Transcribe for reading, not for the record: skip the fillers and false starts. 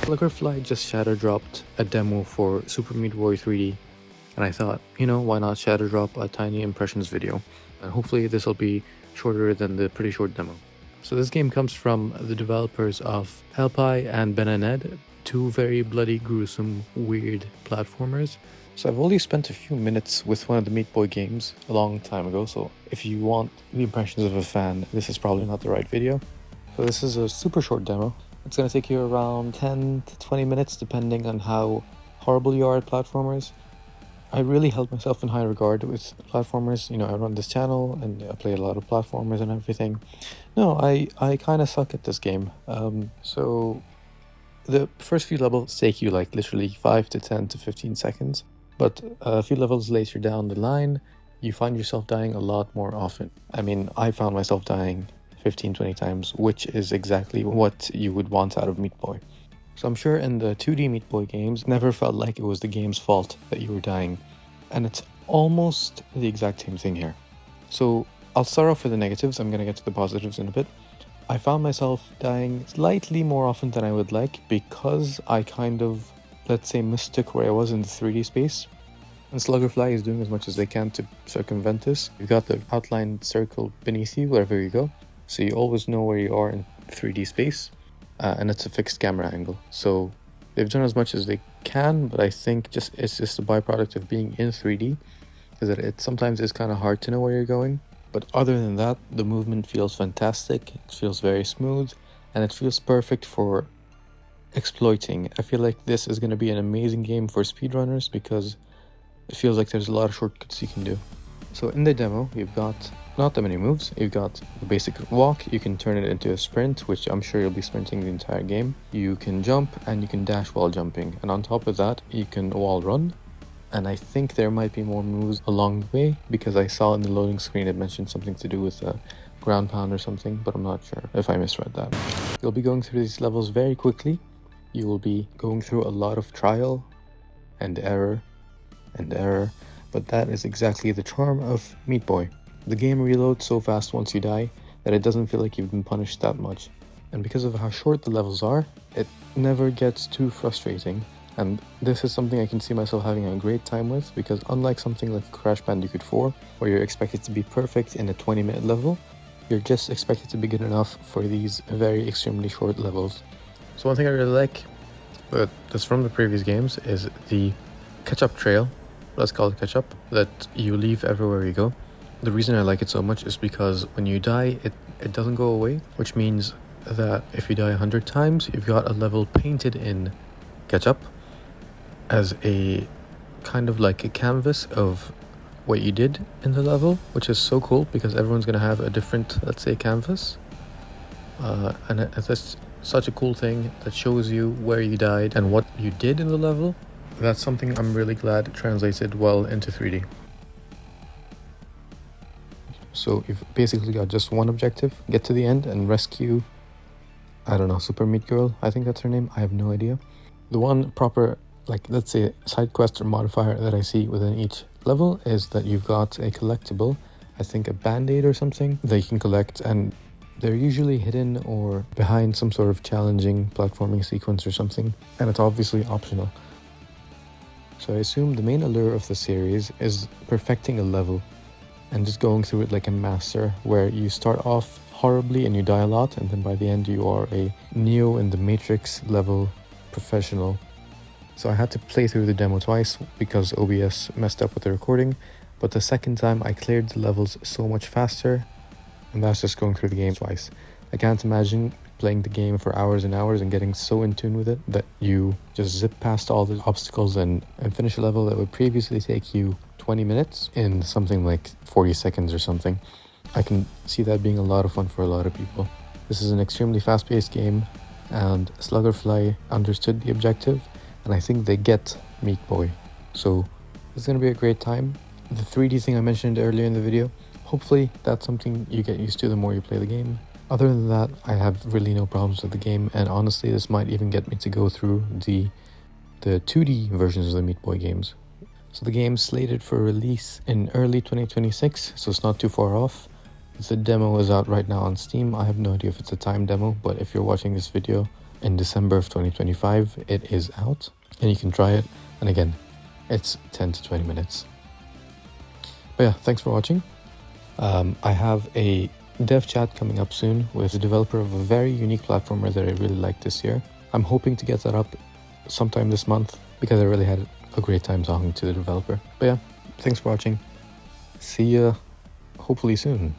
Sluggerfly just shadow dropped a demo for Super Meat Boy 3D, and I thought, why not shadow drop a tiny impressions video? And hopefully this will be shorter than the pretty short demo. So this game comes from the developers of Helpie and Ben and Ed, two very bloody, gruesome, weird platformers. So I've only spent a few minutes with one of the Meat Boy games a long time ago, so if you want the impressions of a fan, this is probably not the right video. So this is a super short demo. It's going to take you around 10 to 20 minutes depending on how horrible you are at platformers. I really held myself in high regard with platformers. I run this channel and I play a lot of platformers and everything. No, I kind of suck at this game. So the first few levels take you like literally 5 to 10 to 15 seconds. But a few levels later down the line, you find yourself dying a lot more often. I mean, I found myself dying 15-20 times, which is exactly what you would want out of Meat Boy. So I'm sure in the 2D Meat Boy games, never felt like it was the game's fault that you were dying. And it's almost the exact same thing here. So I'll start off with the negatives. I'm going to get to the positives in a bit. I found myself dying slightly more often than I would like because I kind of, let's say, mistook where I was in the 3D space. And Sluggerfly is doing as much as they can to circumvent this. You've got the outlined circle beneath you wherever you go. So you always know where you are in 3D space, and it's a fixed camera angle. So they've done as much as they can, but I think it's just a byproduct of being in 3D, because it sometimes is kind of hard to know where you're going. But other than that, the movement feels fantastic, it feels very smooth, and it feels perfect for exploiting. I feel like this is going to be an amazing game for speedrunners because it feels like there's a lot of shortcuts you can do. So in the demo, you've got not that many moves. You've got the basic walk, you can turn it into a sprint, which I'm sure you'll be sprinting the entire game. You can jump and you can dash while jumping. And on top of that, you can wall run. And I think there might be more moves along the way because I saw in the loading screen it mentioned something to do with a ground pound or something, but I'm not sure if I misread that. You'll be going through these levels very quickly. You will be going through a lot of trial and error, but that is exactly the charm of Meat Boy. The game reloads so fast once you die that it doesn't feel like you've been punished that much. And because of how short the levels are, it never gets too frustrating. And this is something I can see myself having a great time with, because unlike something like Crash Bandicoot 4, where you're expected to be perfect in a 20-minute level, you're just expected to be good enough for these very extremely short levels. So one thing I really like, but that's from the previous games, is the catch-up trail, let's call it catch-up, that you leave everywhere you go. The reason I like it so much is because when you die, it doesn't go away, which means that if you die 100 times, you've got a level painted in ketchup as a kind of like a canvas of what you did in the level, which is so cool because everyone's going to have a different, let's say, canvas. And that's such a cool thing that shows you where you died and what you did in the level. That's something I'm really glad translated well into 3D. So you've basically got just one objective: get to the end and rescue, I don't know, Super Meat Girl, I think that's her name, I have no idea. The one proper, like, let's say, side quest or modifier that I see within each level is that you've got a collectible, I think a band-aid or something, that you can collect, and they're usually hidden or behind some sort of challenging platforming sequence or something, and it's obviously optional. So I assume the main allure of the series is perfecting a level and just going through it like a master, where you start off horribly and you die a lot, and then by the end you are a Neo in the Matrix level professional. So I had to play through the demo twice because OBS messed up with the recording, but the second time I cleared the levels so much faster, and that's just going through the game twice. I can't imagine playing the game for hours and hours and getting so in tune with it that you just zip past all the obstacles and finish a level that would previously take you 20 minutes in something like 40 seconds or something. I can see that being a lot of fun for a lot of people. This is an extremely fast-paced game, and Sluggerfly understood the objective, and I think they get Meat Boy. So it's going to be a great time. The 3D thing I mentioned earlier in the video, hopefully that's something you get used to the more you play the game. Other than that, I have really no problems with the game, and honestly this might even get me to go through the 2D versions of the Meat Boy games. So the game's slated for release in early 2026, so it's not too far off. The demo is out right now on Steam. I have no idea if it's a timed demo, but if you're watching this video, in December of 2025, it is out and you can try it. And again, it's 10 to 20 minutes. But yeah, thanks for watching. I have a dev chat coming up soon with a developer of a very unique platformer that I really liked this year. I'm hoping to get that up sometime this month because I really had a great time talking to the developer. But yeah, thanks for watching. See ya hopefully soon.